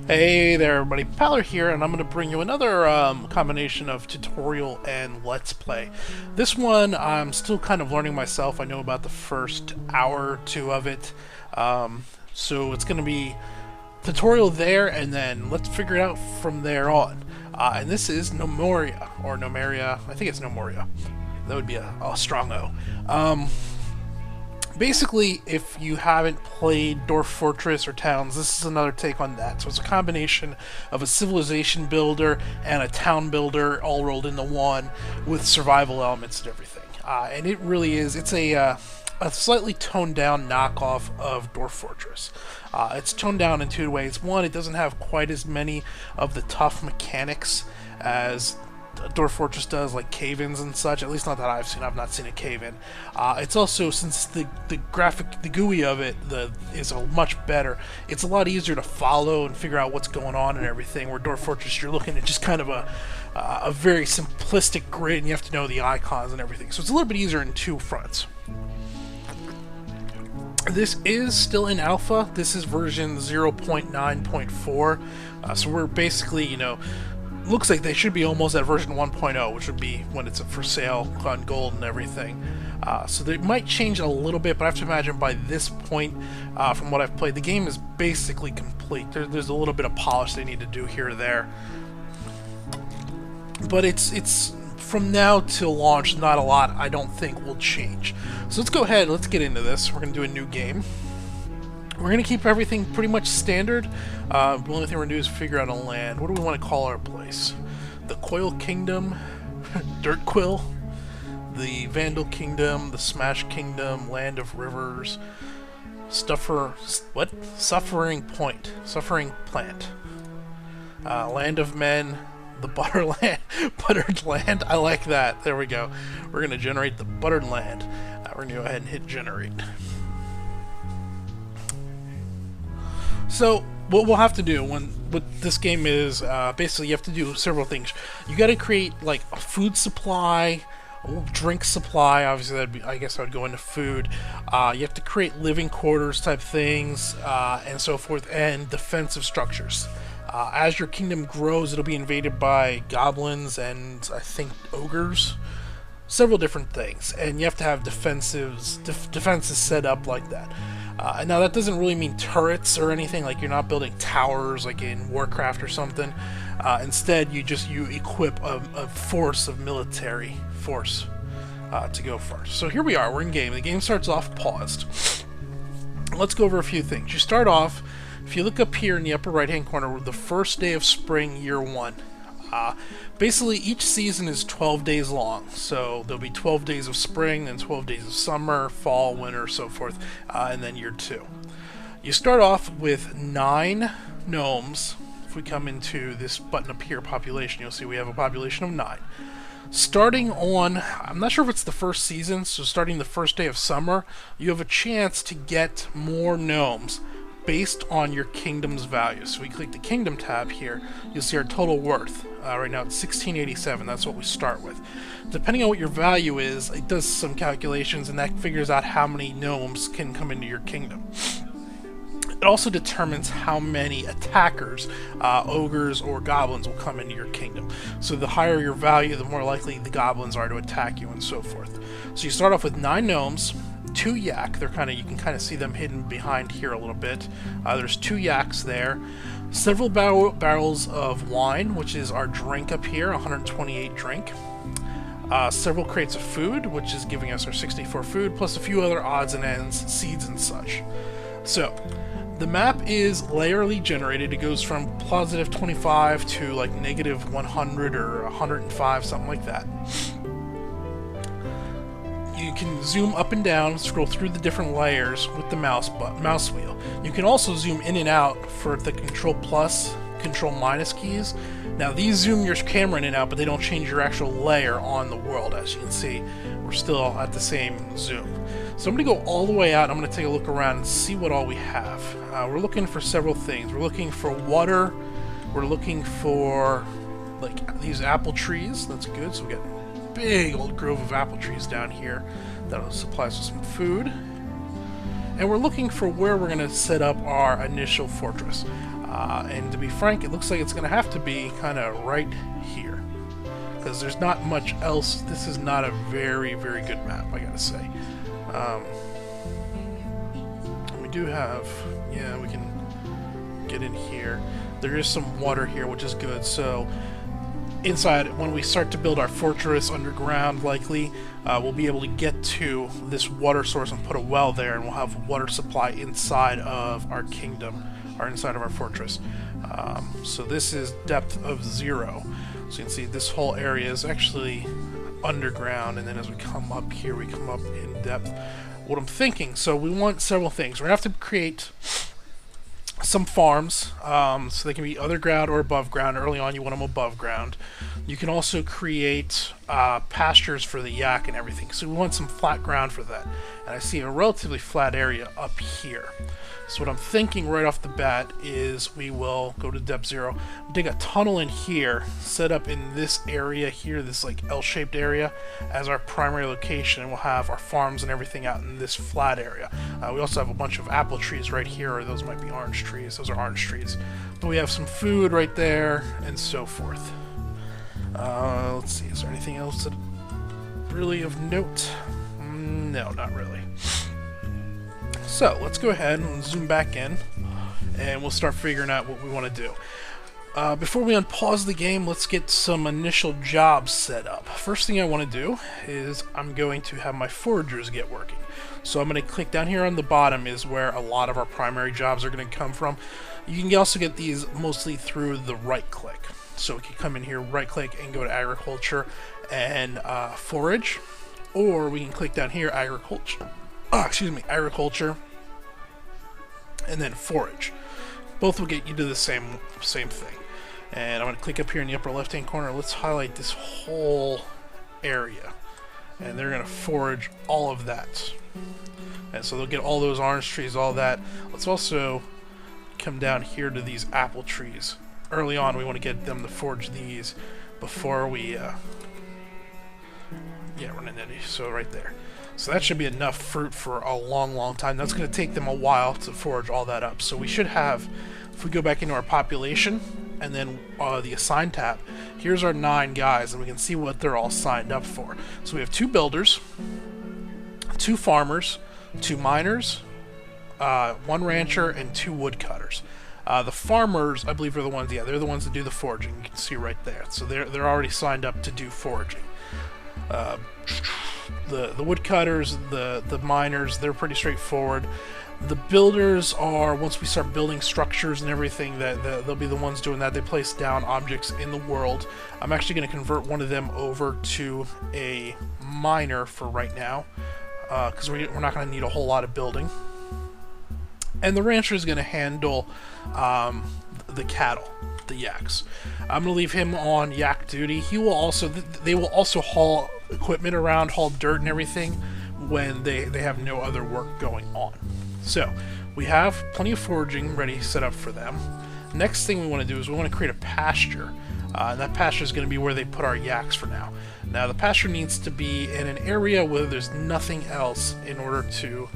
Hey there everybody, Paller here, and I'm going to bring you another combination of tutorial and let's play. This one I'm still kind of learning myself. I know about the first hour or two of it, so it's going to be tutorial there, and then let's figure it out from there on. And this is Gnomoria, or Gnomeria. I think it's Gnomoria. That would be a strong O. Basically, if you haven't played Dwarf Fortress or Towns, this is another take on that. So it's a combination of a civilization builder and a town builder all rolled into one with survival elements and everything. And it really is, it's a slightly toned down knockoff of Dwarf Fortress. It's toned down in two ways. One, it doesn't have quite as many of the tough mechanics as Dwarf Fortress does, like cave-ins and such. At least not that I've seen. I've not seen a cave-in. It's also, since the graphic, the GUI of it is much better, it's a lot easier to follow and figure out what's going on and everything, where Dwarf Fortress you're looking at just kind of a very simplistic grid and you have to know the icons and everything. So it's a little bit easier in two fronts. This is still in alpha. This is version 0.9.4. So we're basically, looks like they should be almost at version 1.0, which would be when it's for sale on gold and everything. So they might change it a little bit, but I have to imagine by this point, from what I've played, the game is basically complete. There's a little bit of polish they need to do here or there. But it's from now till launch, not a lot I don't think will change. So let's go ahead, let's get into this. We're going to do a new game. We're going to keep everything pretty much standard. The only thing we're going to do is figure out a land. What do we want to call our place? The Coil Kingdom, Dirt Quill, the Vandal Kingdom, the Smash Kingdom, Land of Rivers, Suffering Point, Suffering Plant, Land of Men, the Buttered Land. I like that. There we go. We're going to generate the Buttered Land. We're going to go ahead and hit generate. So what we'll have to do what this game is, basically you have to do several things. You got to create like a food supply, a drink supply. Obviously, I guess I would go into food. You have to create living quarters type things, and so forth, and defensive structures. As your kingdom grows, it'll be invaded by goblins and I think ogres. Several different things, and you have to have defenses set up like that. Now that doesn't really mean turrets or anything, like you're not building towers like in Warcraft or something. Instead, you equip a force of military force to go first. So here we are, we're in game. The game starts off paused. Let's go over a few things. You start off, if you look up here in the upper right hand corner, the first day of spring, year 1. Basically, each season is 12 days long, so there'll be 12 days of spring, then 12 days of summer, fall, winter, so forth, and then year 2. You start off with 9 gnomes. If we come into this button up here, population, you'll see we have a population of 9. Starting on, I'm not sure if it's the first season, so starting the first day of summer, you have a chance to get more gnomes based on your kingdom's value. So we click the kingdom tab here, you'll see our total worth. Right now it's 1687, that's what we start with. Depending on what your value is, it does some calculations and that figures out how many gnomes can come into your kingdom. It also determines how many attackers, ogres or goblins will come into your kingdom. So the higher your value, the more likely the goblins are to attack you and so forth. So you start off with 9 gnomes, 2 yak. They're you can kind of see them hidden behind here a little bit. There's 2 yaks there. Several barrels of wine, which is our drink up here, 128 drink. Several crates of food, which is giving us our 64 food, plus a few other odds and ends, seeds and such. So the map is layerly generated. It goes from positive 25 to like negative 100 or 105, something like that. You can zoom up and down, scroll through the different layers with the mouse wheel. You can also zoom in and out for the Control Plus, Control Minus keys. Now these zoom your camera in and out, but they don't change your actual layer on the world. As you can see, we're still at the same zoom. So I'm going to go all the way out. I'm going to take a look around and see what all we have. We're looking for several things. We're looking for water. We're looking for like these apple trees. That's good. So we got big old grove of apple trees down here that'll supply us with some food, and we're looking for where we're going to set up our initial fortress. And to be frank, it looks like it's going to have to be kind of right here, because there's not much else. This is not a very, very good map, I gotta say. We do have, yeah, we can get in here. There is some water here, which is good. So inside, when we start to build our fortress underground, likely, we'll be able to get to this water source and put a well there, and we'll have water supply inside of our kingdom, or inside of our fortress. So this is depth of 0. So you can see this whole area is actually underground, and then as we come up here, we come up in depth. What I'm thinking, so we want several things. We're going to have to create some farms, so they can be underground or above ground. Early on, you want them above ground. You can also create pastures for the yak and everything. So we want some flat ground for that. And I see a relatively flat area up here. So what I'm thinking right off the bat is we will go to depth 0, dig a tunnel in here, set up in this area here, this like L-shaped area, as our primary location, and we'll have our farms and everything out in this flat area. We also have a bunch of apple trees right here, or those might be orange trees. Those are orange trees. But we have some food right there, and so forth. Let's see, is there anything else that really of note? No, not really. So let's go ahead and zoom back in, and we'll start figuring out what we want to do. Before we unpause the game, let's get some initial jobs set up. First thing I want to do is I'm going to have my foragers get working. So I'm going to click down here on the bottom is where a lot of our primary jobs are going to come from. You can also get these mostly through the right click. So we can come in here, right click, and go to agriculture and forage, or we can click down here, agriculture, and then forage. Both will get you to the same thing. And I'm going to click up here in the upper left hand corner. Let's highlight this whole area, and they're going to forage all of that, and so they'll get all those orange trees, all that. Let's also come down here to these apple trees. Early on, we want to get them to forage these before we run into these. So right there. So that should be enough fruit for a long time. That's going to take them a while to forage all that up. So we should have, if we go back into our population and then the assign tab, here's our 9 guys, and we can see what they're all signed up for. So we have 2 builders, 2 farmers, 2 miners, 1 rancher, and 2 woodcutters. The farmers, I believe, are the ones, they're the ones that do the foraging. You can see right there. So they're already signed up to do foraging. The woodcutters, the miners, they're pretty straightforward. The builders are, once we start building structures and everything, they'll be the ones doing that. They place down objects in the world. I'm actually going to convert one of them over to a miner for right now, because we're not going to need a whole lot of building. And the rancher is going to handle the cattle, the yaks. I'm going to leave him on yak duty. He will also, they will also haul equipment around, haul dirt and everything when they have no other work going on. So we have plenty of foraging ready set up for them. Next thing we want to do is we want to create a pasture. And that pasture is going to be where they put our yaks for now. Now the pasture needs to be in an area where there's nothing else in order to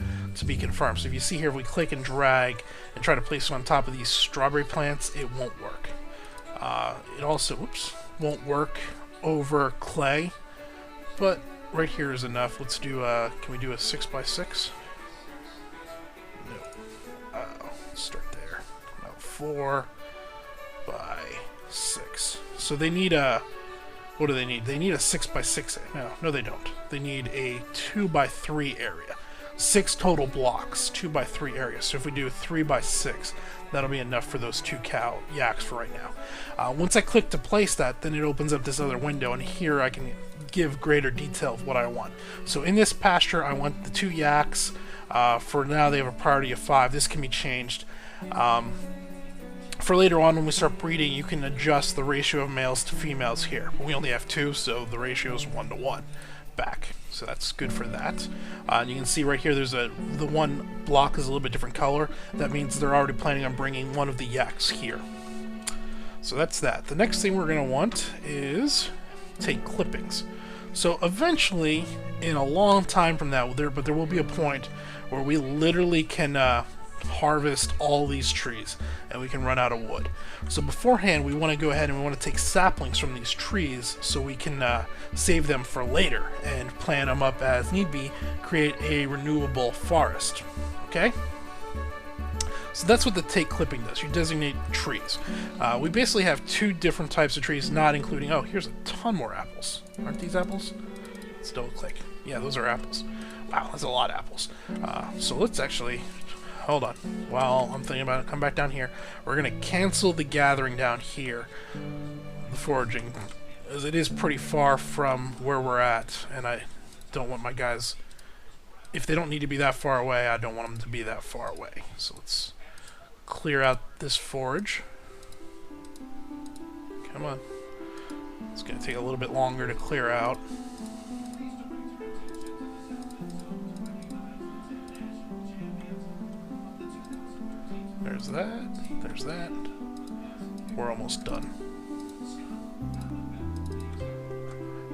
be confirmed. So if you see here, if we click and drag and try to place it on top of these strawberry plants, it won't work. It also, won't work over clay, but right here is enough. Let's do, can we do a 6x6? No. Let's start there. About 4x6. So they need a, what do they need? They need a 6x6. No, they don't. They need a 2x3 area. 6 total blocks, 2x3 areas. So if we do 3x6, that'll be enough for those 2 cow yaks for right now. Once I click to place that, then it opens up this other window, and here I can give greater detail of what I want. So in this pasture, I want the 2 yaks. For now, they have a priority of 5. This can be changed. For later on, when we start breeding, you can adjust the ratio of males to females here. But we only have 2, so the ratio is 1:1 back. So that's good for that. And you can see right here, there's the one block is a little bit different color. That means they're already planning on bringing one of the yaks here. So that's that. The next thing we're going to want is take clippings. So eventually, in a long time from now, there will be a point where we literally can harvest all these trees, and we can run out of wood. So beforehand, we want to go ahead and we want to take saplings from these trees so we can save them for later and plant them up as need be, create a renewable forest. Okay? So that's what the take clipping does. You designate trees. We basically have two different types of trees, not including... Oh, here's a ton more apples. Aren't these apples? Let's double click. Yeah, those are apples. Wow, that's a lot of apples. So let's actually... Hold on. While I'm thinking about it, come back down here. We're going to cancel the gathering down here. The foraging. As it is pretty far from where we're at, and I don't want my guys... If they don't need to be that far away, I don't want them to be that far away. So let's clear out this forage. Come on. It's going to take a little bit longer to clear out. There's that. There's that. We're almost done.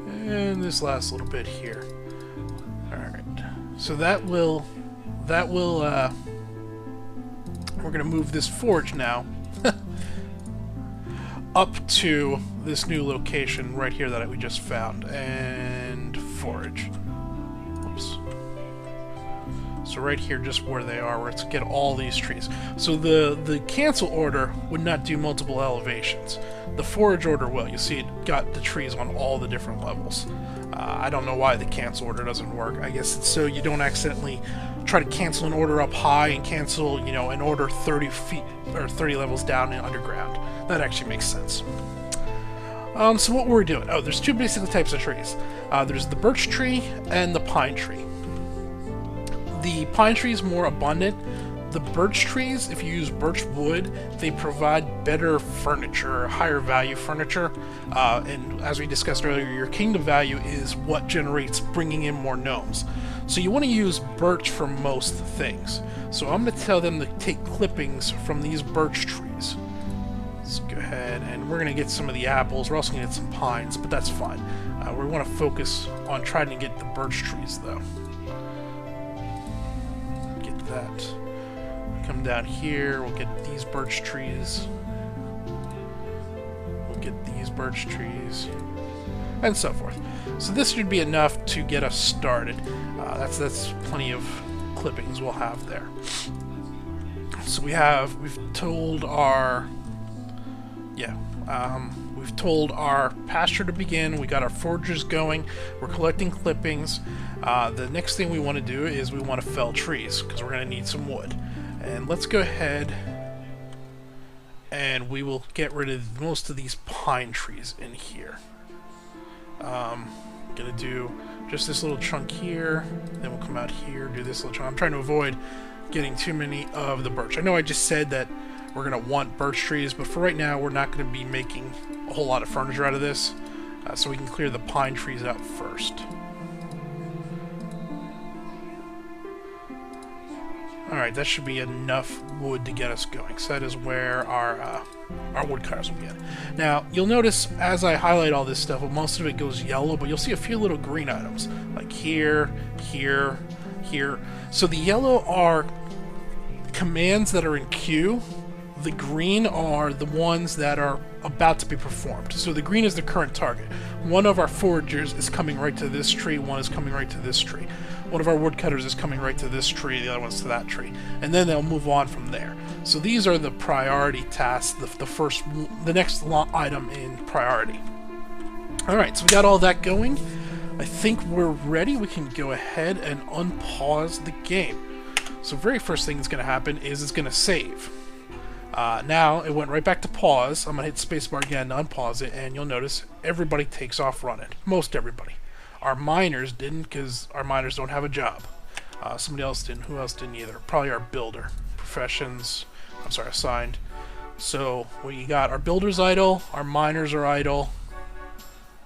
And this last little bit here. Alright. So that will we're gonna move this forge now up to this new location right here that we just found, and forage. Oops. So right here, just where they are, let's get all these trees. So the cancel order would not do multiple elevations. The forage order will. You see it got the trees on all the different levels. I don't know why the cancel order doesn't work. I guess it's so you don't accidentally try to cancel an order up high and cancel, you know, an order 30 feet or 30 levels down in underground. That actually makes sense. So what we're doing? Oh, there's two basic types of trees. There's the birch tree and the pine tree. The pine tree is more abundant. The birch trees, if you use birch wood, they provide better furniture, higher value furniture. And as we discussed earlier, your kingdom value is what generates bringing in more gnomes. So you want to use birch for most things. So I'm going to tell them to take clippings from these birch trees. Let's go ahead, and we're going to get some of the apples. We're also going to get some pines, but that's fine. We want to focus on trying to get the birch trees, though. Get that. Come down here, we'll get these birch trees. We'll get these birch trees. And so forth. So this should be enough to get us started. That's plenty of clippings we'll have there. So we've told our... we've told our pasture to begin. We got our foragers going. We're collecting clippings. The next thing we want to do is we want to fell trees, because we're going to need some wood. And let's go ahead and we will get rid of most of these pine trees in here. Gonna do just this little chunk here, then we'll come out here, do this little chunk. I'm trying to avoid getting too many of the birch. I know I just said that we're gonna want birch trees, but for right now we're not gonna be making a whole lot of furniture out of this, so we can clear the pine trees out first. Alright, that should be enough wood to get us going. So that is where our woodcutters will get. Now, you'll notice as I highlight all this stuff, well, most of it goes yellow, but you'll see a few little green items. Like here, here, here. So the yellow are commands that are in queue. The green are the ones that are about to be performed. So the green is the current target. One of our foragers is coming right to this tree, one is coming right to this tree. One of our woodcutters is coming right to this tree, the other one's to that tree. And then they'll move on from there. So these are the priority tasks, the next item in priority. Alright, so we got all that going. I think we're ready. We can go ahead and unpause the game. So very first thing that's going to happen is it's going to save. Now it went right back to pause. I'm going to hit spacebar again to unpause it, and you'll notice everybody takes off running. Most everybody. Our miners didn't, because our miners don't have a job. Somebody else didn't. Who else didn't either? Probably our builder. Professions. I'm sorry, assigned. So we got our builders idle, our miners are idle.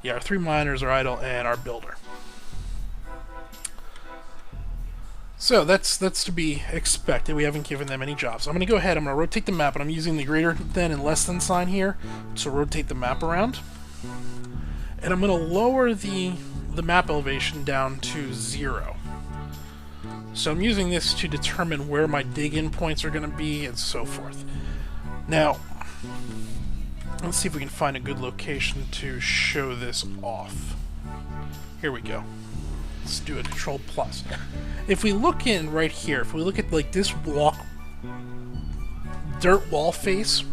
Yeah, our 3 miners are idle, and our builder. So that's to be expected. We haven't given them any jobs. So I'm going to go ahead, I'm going to rotate the map, and I'm using the greater than and less than sign here to rotate the map around. And I'm going to lower the map elevation down to 0. So I'm using this to determine where my dig-in points are going to be and so forth. Now, let's see if we can find a good location to show this off. Here we go. Let's do a Control Plus. If we look in right here, if we look at like this dirt wall face,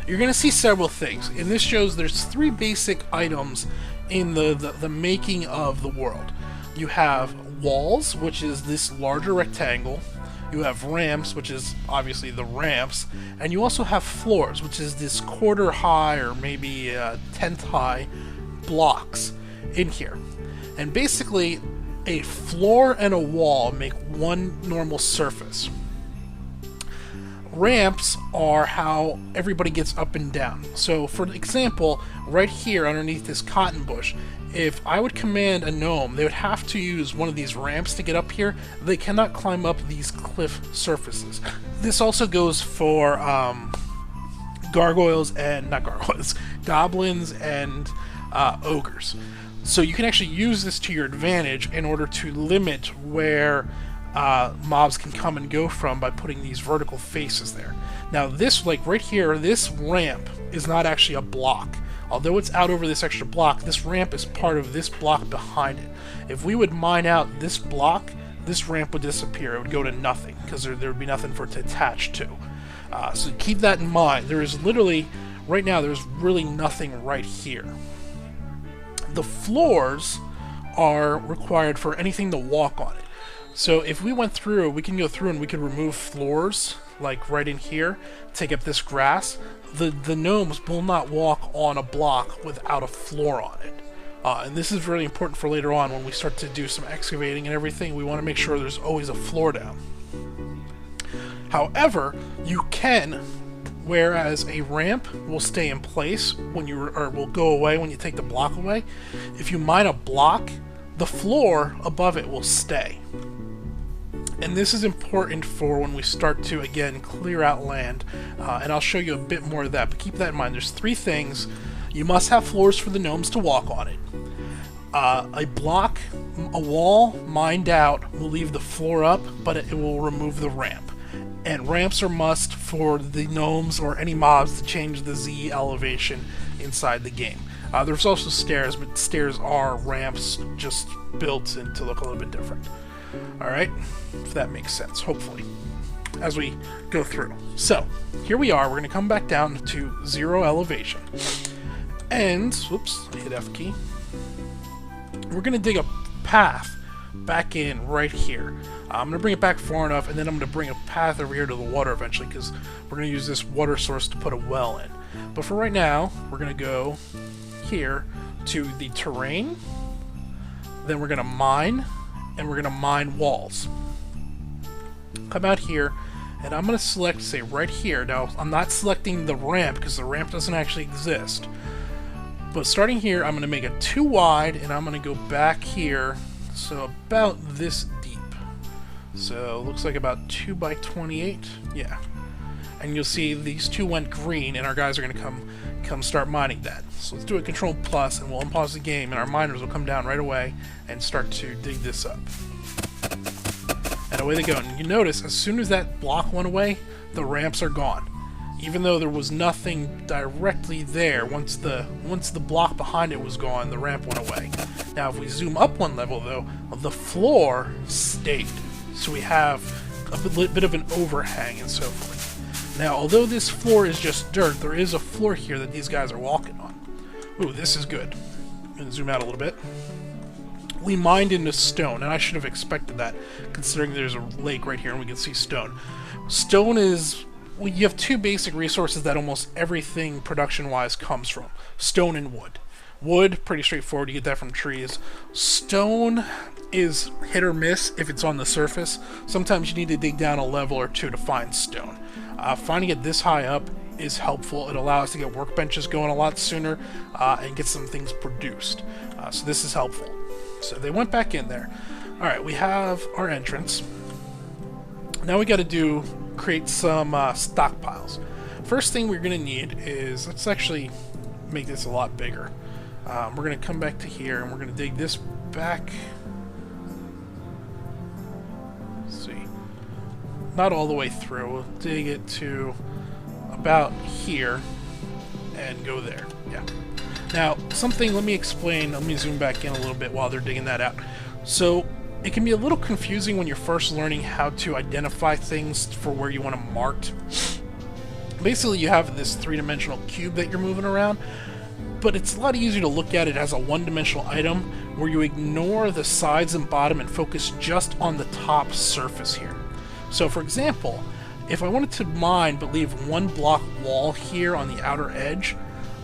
you're going to see several things. And this shows there's 3 basic items in the making of the world. You have walls, which is this larger rectangle. You have ramps, which is obviously the ramps. And you also have floors, which is this quarter high or maybe 10th high blocks in here. And basically, a floor and a wall make one normal surface. Ramps are how everybody gets up and down. So, for example, right here underneath this cotton bush, if I would command a gnome, they would have to use one of these ramps to get up here. They cannot climb up these cliff surfaces. This also goes for gargoyles and, not gargoyles, goblins and ogres. So you can actually use this to your advantage in order to limit where mobs can come and go from by putting these vertical faces there. Now this, like right here, this ramp is not actually a block. Although it's out over this extra block, this ramp is part of this block behind it. If we would mine out this block, this ramp would disappear. It would go to nothing, because there would be nothing for it to attach to. So keep that in mind. There is literally, right now, there's really nothing right here. The floors are required for anything to walk on it. So if we went through, we can go through and we could remove floors, like right in here, take up this grass. The gnomes will not walk on a block without a floor on it. And this is really important for later on when we start to do some excavating and everything. We want to make sure there's always a floor down. However, you can, whereas a ramp will stay in place when you, or will go away when you take the block away, if you mine a block, the floor above it will stay. And this is important for when we start to, again, clear out land. And I'll show you a bit more of that, but keep that in mind. There's 3 things. You must have floors for the gnomes to walk on it. A block, a wall mined out will leave the floor up, but it will remove the ramp. And ramps are must for the gnomes or any mobs to change the Z elevation inside the game. There's also stairs, but stairs are ramps just built in to look a little bit different. Alright, if that makes sense, hopefully, as we go through. So, here we are, we're going to come back down to 0 elevation. And, whoops, I hit F key. We're going to dig a path back in right here. I'm going to bring it back far enough, and then I'm going to bring a path over here to the water eventually, because we're going to use this water source to put a well in. But for right now, we're going to go here to the terrain, then we're going to mine, and we're going to mine walls. Come out here, and I'm going to select, say, right here. Now, I'm not selecting the ramp, because the ramp doesn't actually exist. But starting here, I'm going to make it 2 wide, and I'm going to go back here, so about this deep. So, it looks like about 2 by 28. Yeah. And you'll see these 2 went green, and our guys are going to come start mining that. So let's do a Control Plus, and we'll unpause the game, and our miners will come down right away and start to dig this up. And away they go. And you notice, as soon as that block went away, the ramps are gone. Even though there was nothing directly there, once the block behind it was gone, the ramp went away. Now, if we zoom up 1 level, though, the floor stayed. So we have a bit of an overhang and so forth. Now, although this floor is just dirt, there is a floor here that these guys are walking on. Ooh, this is good. I'm going to zoom out a little bit. We mined into stone, and I should have expected that, considering there's a lake right here and we can see stone. Stone is... well, you have 2 basic resources that almost everything production-wise comes from. Stone and wood. Wood, pretty straightforward, you get that from trees. Stone is hit or miss if it's on the surface. Sometimes you need to dig down a level or 2 to find stone. Finding it this high up is helpful. It allows us to get workbenches going a lot sooner and get some things produced. So this is helpful. So they went back in there. Alright, we have our entrance. Now we got to create some stockpiles. First thing we're going to need is, let's actually make this a lot bigger. We're going to come back to here and we're going to dig this back. Let's see. not all the way through. We'll dig it to about here and go there. Yeah. Now, let me explain, let me zoom back in a little bit while they're digging that out. So, it can be a little confusing when you're first learning how to identify things for where you want them marked. Basically, you have this three-dimensional cube that you're moving around, but it's a lot easier to look at it as a one-dimensional item where you ignore the sides and bottom and focus just on the top surface here. So, for example, if I wanted to mine but leave one block wall here on the outer edge,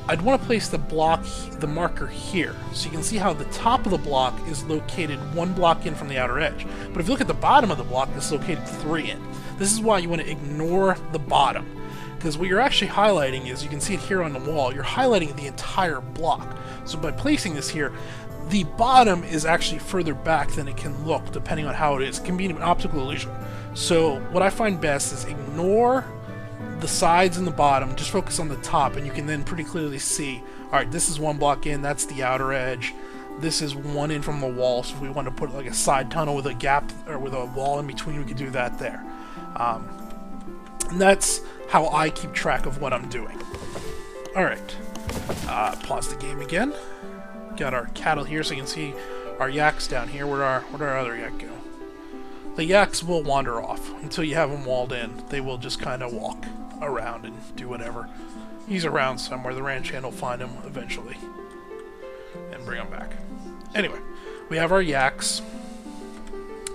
I'd want to place the marker here. So you can see how the top of the block is located one block in from the outer edge. But if you look at the bottom of the block, it's located 3 in. This is why you want to ignore the bottom. Because what you're actually highlighting is, you can see it here on the wall, you're highlighting the entire block. So by placing this here, the bottom is actually further back than it can look, depending on how it is. It can be an optical illusion. So what I find best is ignore the sides and the bottom, just focus on the top, and you can then pretty clearly see, alright, this is one block in, that's the outer edge, this is one in from the wall, so if we want to put like a side tunnel with a gap, or with a wall in between, we could do that there. And that's how I keep track of what I'm doing. Alright, pause the game again. Got our cattle here, so you can see our yaks down here. Where'd our other yak go? The yaks will wander off until you have them walled in. They will just kind of walk around and do whatever. He's around somewhere. The ranch hand will find him eventually and bring him back. Anyway, we have our yaks.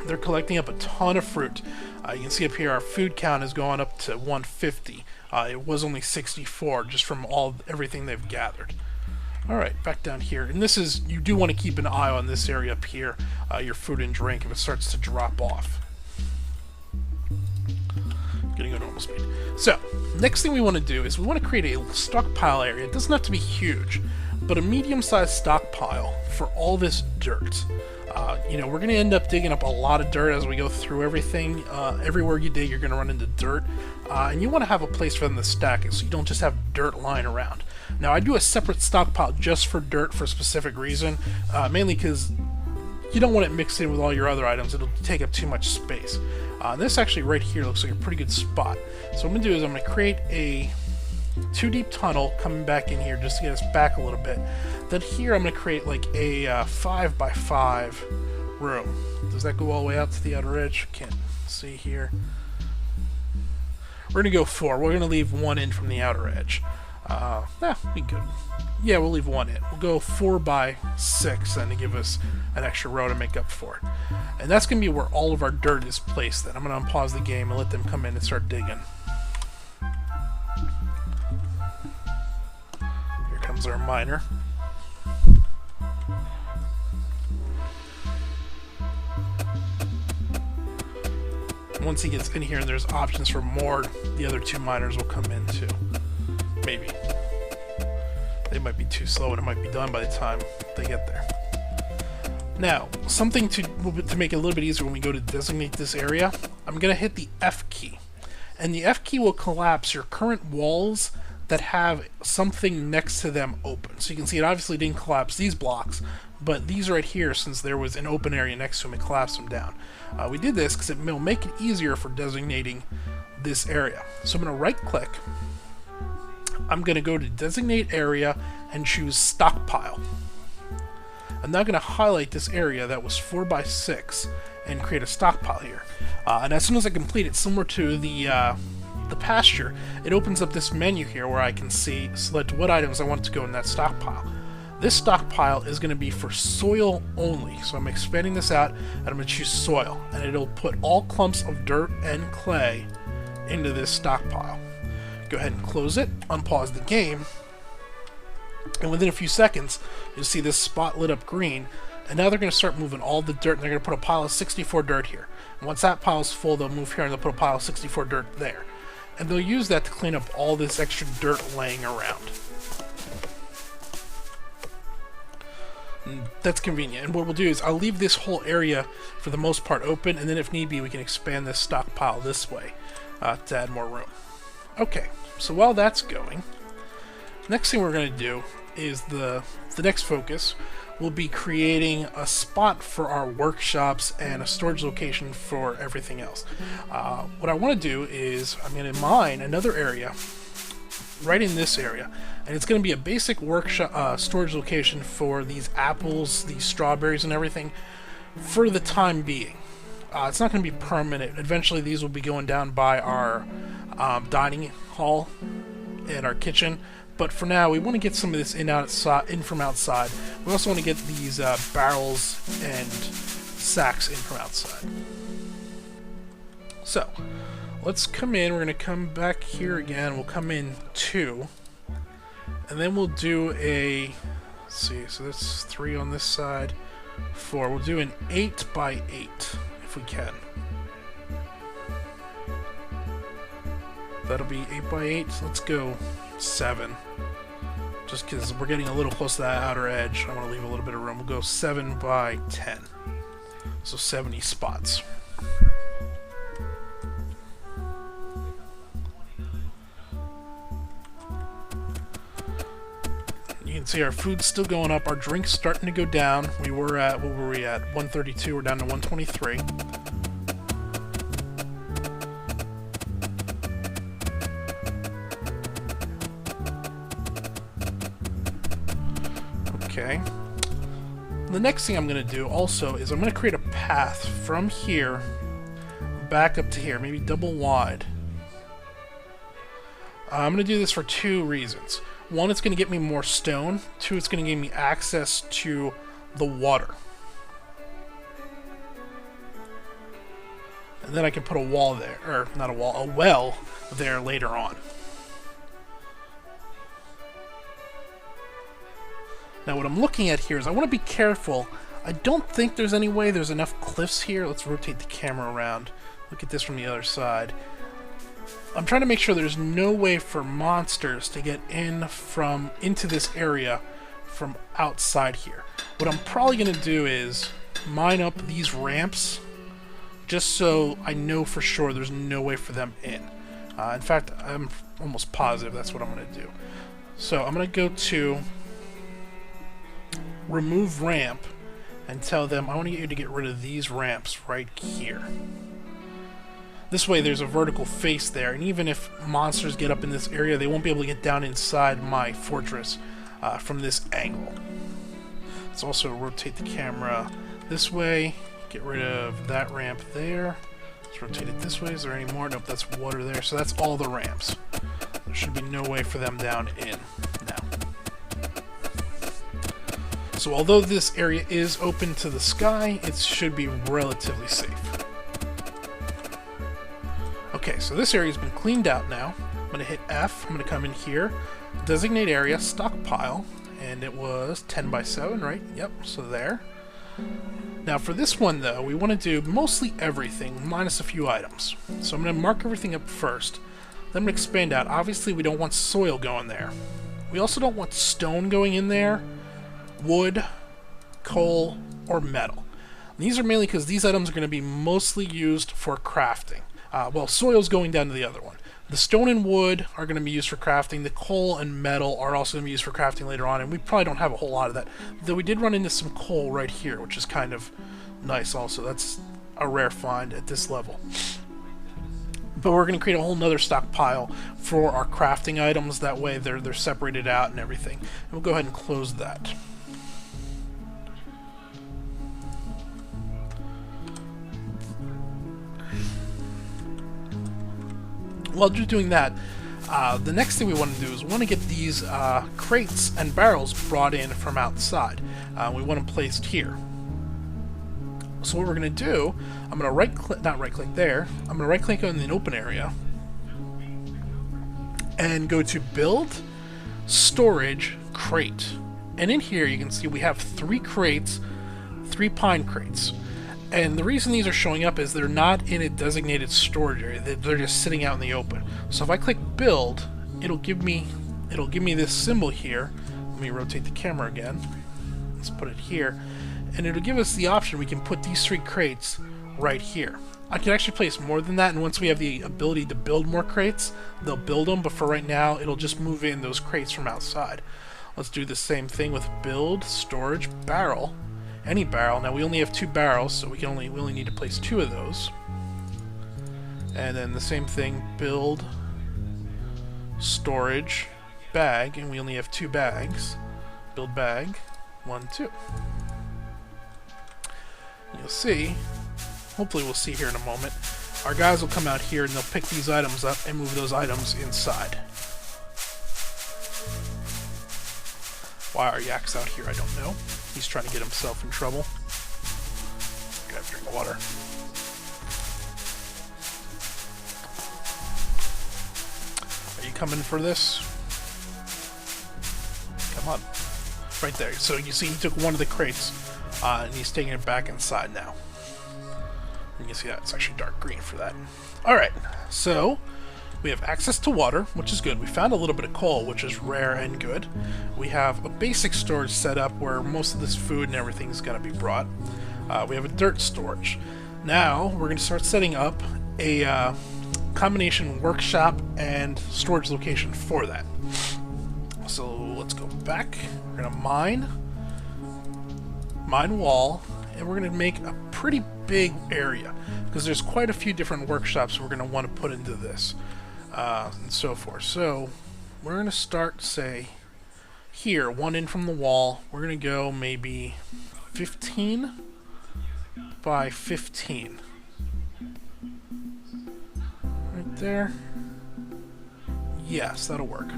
They're collecting up a ton of fruit. You can see up here our food count has gone up to 150. It was only 64 just from everything they've gathered. Alright, back down here. And this is, you do want to keep an eye on this area up here, your food and drink, if it starts to drop off. Gonna go normal speed. So, next thing we want to do is we want to create a stockpile area. It doesn't have to be huge, but a medium-sized stockpile for all this dirt. You know, we're going to end up digging up a lot of dirt as we go through everything. Everywhere you dig, you're going to run into dirt. And you want to have a place for them to stack it so you don't just have dirt lying around. Now, I do a separate stockpile just for dirt for a specific reason, mainly because you don't want it mixed in with all your other items. It'll take up too much space. This actually right here looks like a pretty good spot. So what I'm going to do is I'm going to create a 2-deep tunnel coming back in here just to get us back a little bit. Then here I'm going to create like a 5x5 room. Does that go all the way out to the outer edge? Can't see here. We're going to go 4. We're going to leave 1 in from the outer edge. Be good. Yeah, we'll leave 1 in. We'll go 4x6 then to give us an extra row to make up for it. And that's going to be where all of our dirt is placed then. I'm going to unpause the game and let them come in and start digging. Here comes our miner. Once he gets in here and there's options for more, the other 2 miners will come in too. Maybe. They might be too slow and it might be done by the time they get there. Now, something to make it a little bit easier when we go to designate this area, I'm going to hit the F key. And the F key will collapse your current walls that have something next to them open. So you can see it obviously didn't collapse these blocks, but these right here, since there was an open area next to them, it collapsed them down. We did this because it will make it easier for designating this area. So I'm going to right click. I'm going to go to designate area and choose stockpile. I'm now going to highlight this area that was 4x6 and create a stockpile here. And as soon as I complete it, similar to the pasture, it opens up this menu here where I can select what items I want to go in that stockpile. This stockpile is going to be for soil only, so I'm expanding this out and I'm going to choose soil, and it'll put all clumps of dirt and clay into this stockpile. Go ahead and close it, unpause the game, and within a few seconds you'll see this spot lit up green, and now they're going to start moving all the dirt, and they're going to put a pile of 64 dirt here. And once that pile is full, they'll move here and they'll put a pile of 64 dirt there. And they'll use that to clean up all this extra dirt laying around. And that's convenient. And what we'll do is I'll leave this whole area for the most part open, and then if need be we can expand this stockpile this way to add more room. Okay, so while that's going, Next thing we're going to do is the next focus will be creating a spot for our workshops and a storage location for everything else. What I want to do is I'm going to mine another area right in this area, and it's going to be a basic workshop storage location for these apples, these strawberries, and everything for the time being. It's not going to be permanent. Eventually these will be going down by our dining hall and our kitchen, but for now we want to get some of this in from outside. We also want to get these barrels and sacks in from outside. So let's come in. We're going to come back here again. We'll come in 2, and then we'll do a, let's see, so that's 3 on this side, 4. We'll do an 8 by 8 if we can. That'll be 8 by 8. So let's go 7. Just because we're getting a little close to that outer edge, I want to leave a little bit of room. We'll go 7 by 10. So 70 spots. You can see our food's still going up, our drink's starting to go down. We were at, what were we at? 132, we're down to 123. Okay. The next thing I'm going to do also is I'm going to create a path from here back up to here, maybe double wide. I'm going to do this for 2 reasons. 1, it's going to get me more stone. 2, it's going to give me access to the water. And then I can put a wall there, or not a wall, a well there later on. Now what I'm looking at here is I want to be careful. I don't think there's any way there's enough cliffs here. Let's rotate the camera around. Look at this from the other side. I'm trying to make sure there's no way for monsters to get into this area from outside here. What I'm probably going to do is mine up these ramps just so I know for sure there's no way for them in. In fact, I'm almost positive that's what I'm going to do. So I'm going to go to remove ramp and tell them I want to get you to get rid of these ramps right here. This way there's a vertical face there, and even if monsters get up in this area, they won't be able to get down inside my fortress from this angle. Let's also rotate the camera this way, get rid of that ramp there. Let's rotate it this way. Is there any more? Nope, that's water there. So that's all the ramps. There should be no way for them down in now. So although this area is open to the sky, it should be relatively safe. Okay, so this area's been cleaned out now. I'm going to hit F. I'm going to come in here, designate area, stockpile, and it was 10 by 7, right? Yep, so there. Now for this one, though, we want to do mostly everything, minus a few items. So I'm going to mark everything up first. Then I'm going to expand out. Obviously, we don't want soil going there. We also don't want stone going in there, wood, coal, or metal. And these are mainly because these items are going to be mostly used for crafting. Well, soil's going down to the other one. The stone and wood are going to be used for crafting. The coal and metal are also going to be used for crafting later on, and we probably don't have a whole lot of that. Though we did run into some coal right here, which is kind of nice also. That's a rare find at this level. But we're going to create a whole nother stockpile for our crafting items. That way they're separated out and everything. And we'll go ahead and close that. While just doing that, the next thing we want to do is we want to get these crates and barrels brought in from outside. We want them placed here. So what we're going to do, I'm going to right-click there, I'm going to right-click on the open area, and go to Build, Storage, Crate. And in here you can see we have 3 crates, 3 pine crates. And the reason these are showing up is they're not in a designated storage area. They're just sitting out in the open. So if I click Build, it'll give me this symbol here. Let me rotate the camera again. Let's put it here. And it'll give us the option we can put these 3 crates right here. I can actually place more than that, and once we have the ability to build more crates, they'll build them, but for right now, it'll just move in those crates from outside. Let's do the same thing with build, storage, barrel. Any barrel. Now, we only have 2 barrels, so we only need to place 2 of those. And then the same thing, build, storage, bag, and we only have 2 bags. Build bag, 1, 2. You'll see, hopefully we'll see here in a moment, our guys will come out here and they'll pick these items up and move those items inside. Why our yak's out here, I don't know. He's trying to get himself in trouble. Gotta drink water. Are you coming for this? Come on. Right there. So you see he took one of the crates, and he's taking it back inside now. And you see that it's actually dark green for that. Alright, so we have access to water, which is good. We found a little bit of coal, which is rare and good. We have a basic storage set up where most of this food and everything is going to be brought. We have a dirt storage. Now, we're going to start setting up a combination workshop and storage location for that. So let's go back. We're going to mine wall, and we're going to make a pretty big area because there's quite a few different workshops we're going to want to put into this and so forth. So we're going to start, say, here, 1 in from the wall. We're going to go maybe 15 by 15. Right there. Yes, that'll work.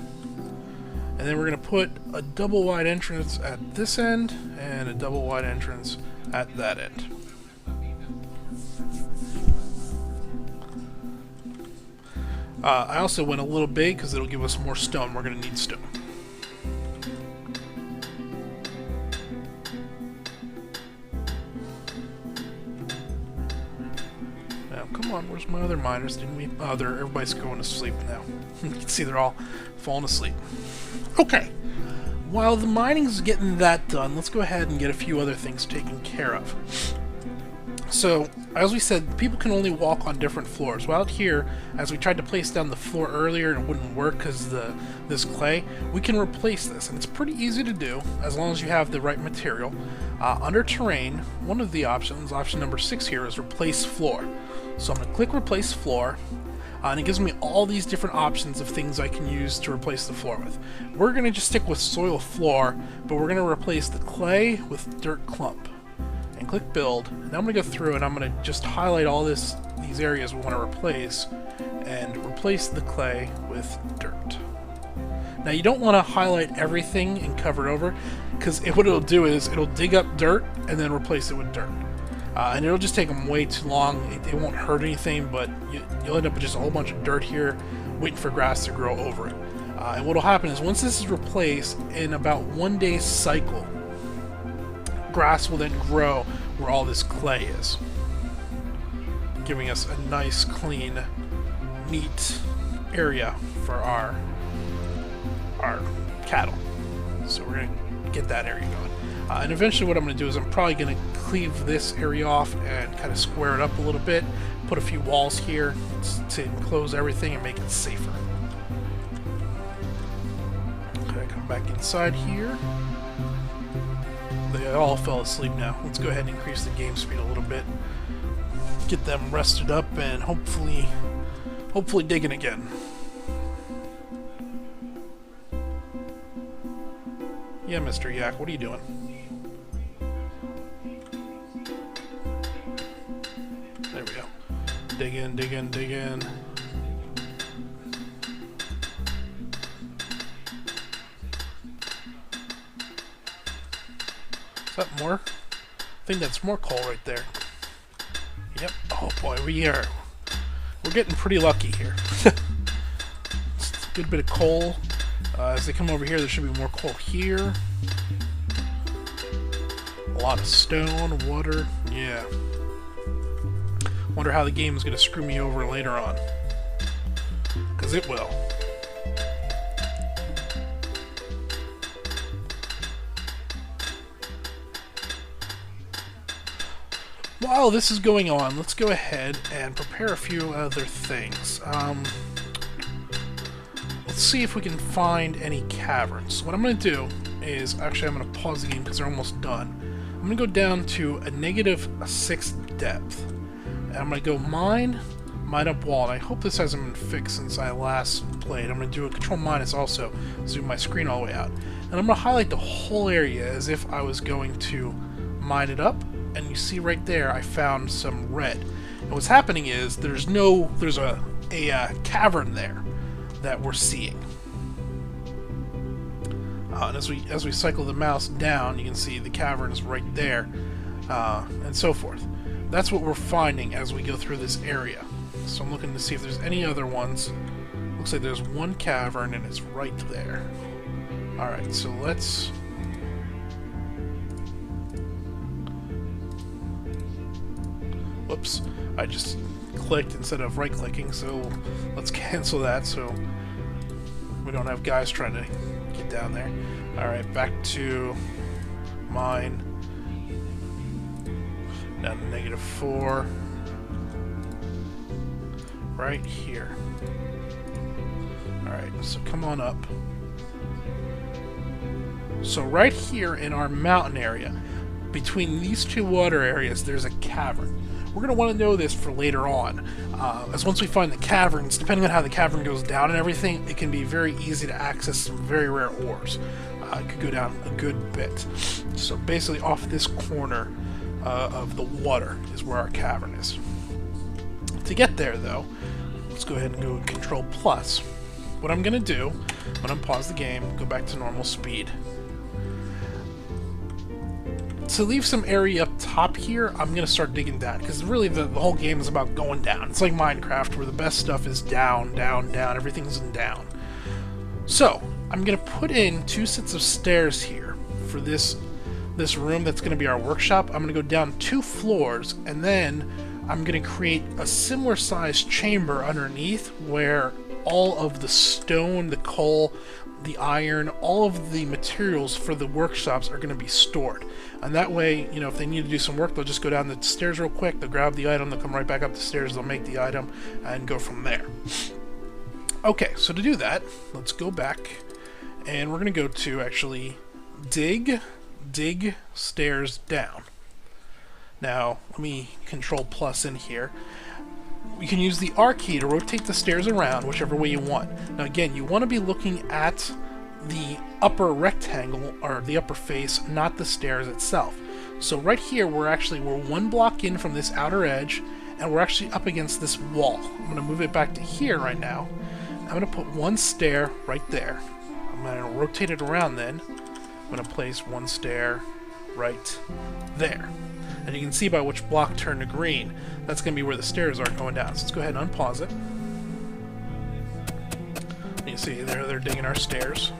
And then we're going to put a double wide entrance at this end and a double wide entrance at that end. I also went a little big because it'll give us more stone. We're going to need stone. Now, come on, where's my other miners? Didn't we? Oh, everybody's going to sleep now. You can see they're all falling asleep. Okay. While the mining's getting that done, let's go ahead and get a few other things taken care of. So, as we said, people can only walk on different floors. Well, out here, as we tried to place down the floor earlier and it wouldn't work because this clay, we can replace this. And it's pretty easy to do, as long as you have the right material. Under terrain, one of the options, option number 6 here, is replace floor. So I'm going to click replace floor. And it gives me all these different options of things I can use to replace the floor with. We're going to just stick with soil floor, but we're going to replace the clay with dirt clump. And click build. And then I'm going to go through and I'm going to just highlight all these areas we want to replace and replace the clay with dirt. Now you don't want to highlight everything and cover it over, because what it'll do is it'll dig up dirt and then replace it with dirt. And it'll just take them way too long. It won't hurt anything, but you'll end up with just a whole bunch of dirt here waiting for grass to grow over it. And what will happen is once this is replaced, in about 1 day's cycle, grass will then grow where all this clay is, giving us a nice, clean, neat area for our cattle. So we're going to get that area going. And eventually what I'm going to do is I'm probably going to cleave this area off and kind of square it up a little bit, put a few walls here to enclose everything and make it safer. Okay, come back inside here. They all fell asleep now. Let's go ahead and increase the game speed a little bit. Get them rested up and hopefully digging again. Yeah, Mr. Yak, what are you doing? There we go. Dig in, dig in, dig in. Is that more? I think that's more coal right there. Yep. Oh boy, we're getting pretty lucky here. It's a good bit of coal. As they come over here, there should be more coal here. A lot of stone, water. Yeah. Wonder how the game is going to screw me over later on. Because it will. while this is going on, let's go ahead and prepare a few other things. Let's see if we can find any caverns. What I'm going to do is, actually I'm going to pause the game because they're almost done. I'm going to go down to a -6 depth. And I'm going to go mine up wall, and I hope this hasn't been fixed since I last played. I'm going to do a Control- also, zoom my screen all the way out. And I'm going to highlight the whole area as if I was going to mine it up, and you see right there I found some red. And what's happening is there's a cavern there that we're seeing. And as we cycle the mouse down, you can see the cavern is right there, and so forth. That's what we're finding as we go through this area. So I'm looking to see if there's any other ones. Looks like there's one cavern, and it's right there. Alright, so let's... Whoops, I just clicked instead of right-clicking, so let's cancel that so we don't have guys trying to get down there. Alright, back to mine. Down to -4. Right here. Alright, so come on up. So right here in our mountain area, between these two water areas, there's a cavern. We're going to want to know this for later on, as once we find the caverns, depending on how the cavern goes down and everything, it can be very easy to access some very rare ores. It could go down a good bit. So basically off this corner of the water is where our cavern is. To get there, though, let's go ahead and go Control+. What I'm going to do, when I pause the game, go back to normal speed. To leave some area up top here, I'm going to start digging down, because really the whole game is about going down. It's like Minecraft, where the best stuff is down, down, down, everything's in down. So, I'm going to put in 2 sets of stairs here for this room that's going to be our workshop. I'm going to go down 2 floors, and then I'm going to create a similar sized chamber underneath where all of the stone, the coal, the iron, all of the materials for the workshops are going to be stored. And that way, you know, if they need to do some work, they'll just go down the stairs real quick, they'll grab the item, they'll come right back up the stairs, they'll make the item, and go from there. Okay, so to do that, let's go back, and we're going to go to, actually, dig stairs down. Now, let me Control+ in here. You can use the R key to rotate the stairs around whichever way you want. Now again, you want to be looking at the upper rectangle, or the upper face, not the stairs itself. So right here, we're 1 block in from this outer edge, and we're actually up against this wall. I'm going to move it back to here right now. I'm going to put 1 stair right there. I'm going to rotate it around then. I'm going to place 1 stair right there. And you can see by which block turned to green, that's going to be where the stairs are going down. So let's go ahead and unpause it. You can see they're digging our stairs.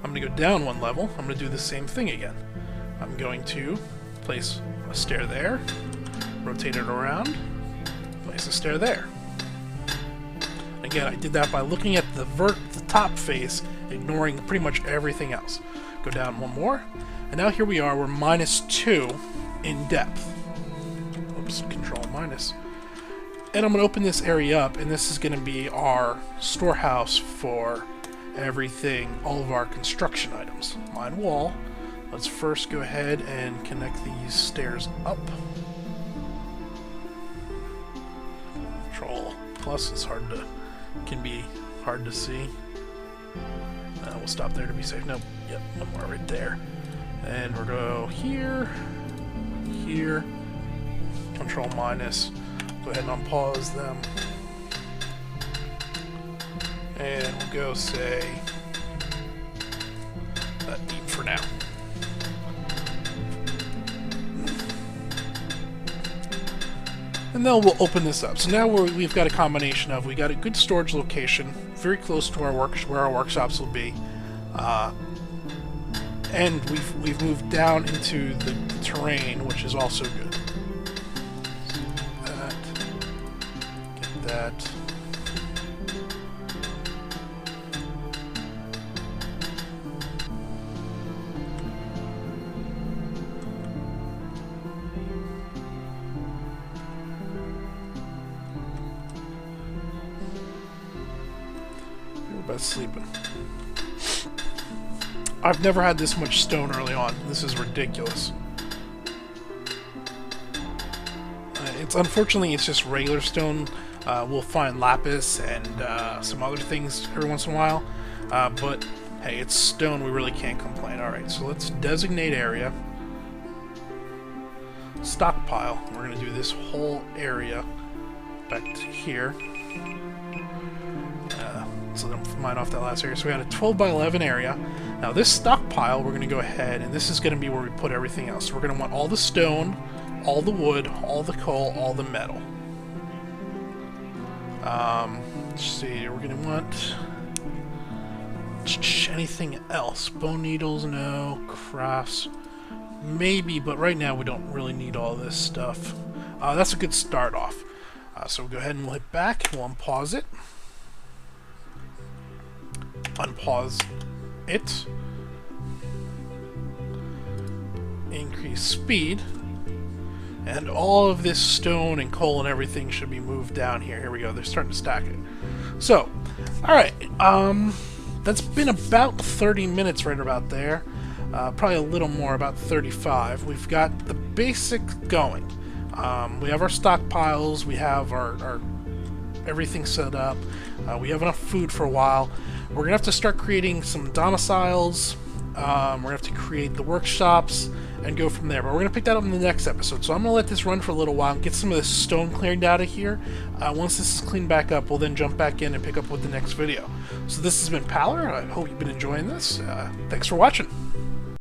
I'm going to go down 1 level. I'm going to do the same thing again. I'm going to place a stair there, rotate it around, place a stair there. Again, I did that by looking at the top face, ignoring pretty much everything else. Go down 1 more, and now here we are, we're -2 in depth. Oops, Control-. And I'm going to open this area up, and this is going to be our storehouse for everything, all of our construction items. Mine wall. Let's first go ahead and connect these stairs up. Control+ is can be hard to see. We'll stop there to be safe. Nope. Yep, 1 more right there. And we'll go here, here, Control-. Go ahead and unpause them. And we'll go say that deep for now. And then we'll open this up. So now we've got a combination of, we got a good storage location, very close to our where our workshops will be, and we've moved down into the terrain, which is also good. Get that. Everybody's sleeping. I've never had this much stone early on. This is ridiculous. It's unfortunately it's just regular stone. We'll find lapis and some other things every once in a while, but hey, it's stone. We really can't complain. All right, so let's designate area. Stockpile. We're gonna do this whole area back to here. So then mine off that last area. So we had a 12 by 11 area. Now this stockpile, we're going to go ahead, and this is going to be where we put everything else. So we're going to want all the stone, all the wood, all the coal, all the metal. Let's see, we're going to want anything else. Bone needles, no. Crafts, maybe, but right now we don't really need all this stuff. That's a good start off. So we'll go ahead and we'll hit back, we'll unpause it. Unpause it. Increase speed. And all of this stone and coal and everything should be moved down here. Here we go, they're starting to stack it. So, alright, that's been about 30 minutes right about there. Probably a little more, about 35. We've got the basic going. We have our stockpiles, we have our everything set up, we have enough food for a while. We're going to have to start creating some domiciles, we're going to have to create the workshops, and go from there. But we're going to pick that up in the next episode. So I'm going to let this run for a little while and get some of this stone cleared out of here. Once this is cleaned back up, we'll then jump back in and pick up with the next video. So this has been Paler. I hope you've been enjoying this. Thanks for watching.